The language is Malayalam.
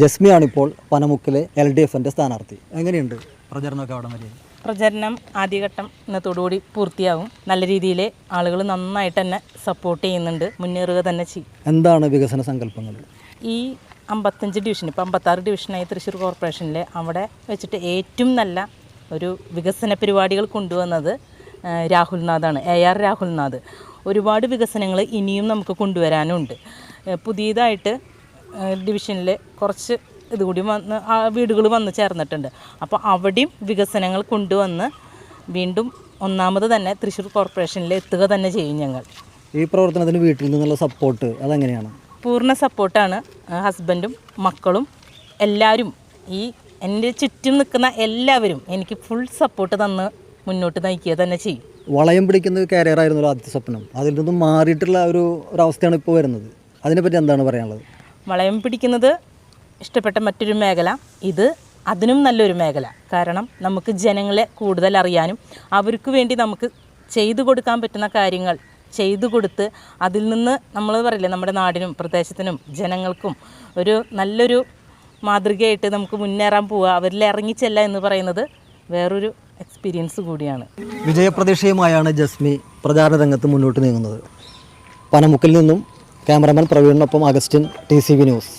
ജസ്മിയാണിപ്പോൾ പനമുക്കിലെ LDFന്റെ സ്ഥാനാർത്ഥി. എങ്ങനെയുണ്ട് പ്രചരണമൊക്കെ അവിടെ വരെ? പ്രചരണം ആദ്യഘട്ടം ഇന്നത്തോടുകൂടി പൂർത്തിയാകും. നല്ല രീതിയിൽ ആളുകൾ നന്നായിട്ട് തന്നെ സപ്പോർട്ട് ചെയ്യുന്നുണ്ട്, മുന്നേറുക തന്നെ ചെയ്യും. എന്താണ് വികസന സങ്കല്പങ്ങൾ? ഈ 55 ഡിവിഷൻ, ഇപ്പോൾ 56 ഡിവിഷനായി തൃശ്ശൂർ കോർപ്പറേഷനിൽ അവിടെ വെച്ചിട്ട് ഏറ്റവും നല്ല ഒരു വികസന പരിപാടികൾ കൊണ്ടുവന്നത് രാഹുൽനാഥാണ്, AR രാഹുൽനാഥ്. ഒരുപാട് വികസനങ്ങൾ ഇനിയും നമുക്ക് കൊണ്ടുവരാനുണ്ട്. പുതിയതായിട്ട് ഡിവിഷനിൽ കുറച്ച് ഇതുകൂടി വന്ന് വീടുകൾ വന്ന് ചേർന്നിട്ടുണ്ട്. അപ്പോൾ അവിടെയും വികസനങ്ങൾ കൊണ്ടുവന്ന് വീണ്ടും ഒന്നാമത് തന്നെ തൃശ്ശൂർ കോർപ്പറേഷനിൽ എത്തുക തന്നെ ചെയ്യും ഞങ്ങൾ. ഈ പ്രവർത്തനത്തിന് വീട്ടിൽ നിന്നുള്ള സപ്പോർട്ട് അതെങ്ങനെയാണ്? പൂർണ്ണ സപ്പോർട്ടാണ്. ഹസ്ബൻഡും മക്കളും എല്ലാവരും, ഈ എൻ്റെ ചുറ്റും നിൽക്കുന്ന എല്ലാവരും എനിക്ക് ഫുൾ സപ്പോർട്ട് തന്ന് മുന്നോട്ട് നയിക്കുക തന്നെ ചെയ്യും. വളയം പിടിക്കുന്ന കാരിയറായിരുന്നല്ലോ ആദ്യത്തെ സ്വപ്നം, അതിൽ നിന്നും മാറിയിട്ടുള്ള ഒരവസ്ഥയാണ് ഇപ്പോൾ വരുന്നത്. അതിനെപ്പറ്റി എന്താണ് പറയാനുള്ളത്? വളയം പിടിക്കുന്നത് ഇഷ്ടപ്പെട്ട മറ്റൊരു മേഖല, ഇത് അതിനും നല്ലൊരു മേഖല. കാരണം നമുക്ക് ജനങ്ങളെ കൂടുതൽ അറിയാനും അവർക്ക് വേണ്ടി നമുക്ക് ചെയ്തു കൊടുക്കാൻ പറ്റുന്ന കാര്യങ്ങൾ ചെയ്തു കൊടുത്ത് അതിൽ നിന്ന് നമ്മൾ പറയില്ലേ, നമ്മുടെ നാടിനും പ്രദേശത്തിനും ജനങ്ങൾക്കും ഒരു നല്ലൊരു മാതൃകയായിട്ട് നമുക്ക് മുന്നേറാൻ പോവുക, അവരിൽ ഇറങ്ങിച്ചെല്ല എന്ന് പറയുന്നത് വേറൊരു എക്സ്പീരിയൻസ് കൂടിയാണ്. വിജയപ്രതീക്ഷയുമായാണ് ജസ്മി പ്രചാരണ രംഗത്ത് മുന്നോട്ട് നീങ്ങുന്നത്. പനമുക്കിൽ നിന്നും ക്യാമറമാൻ പ്രവീണിനൊപ്പം അഗസ്റ്റിൻ, TCV ന്യൂസ്.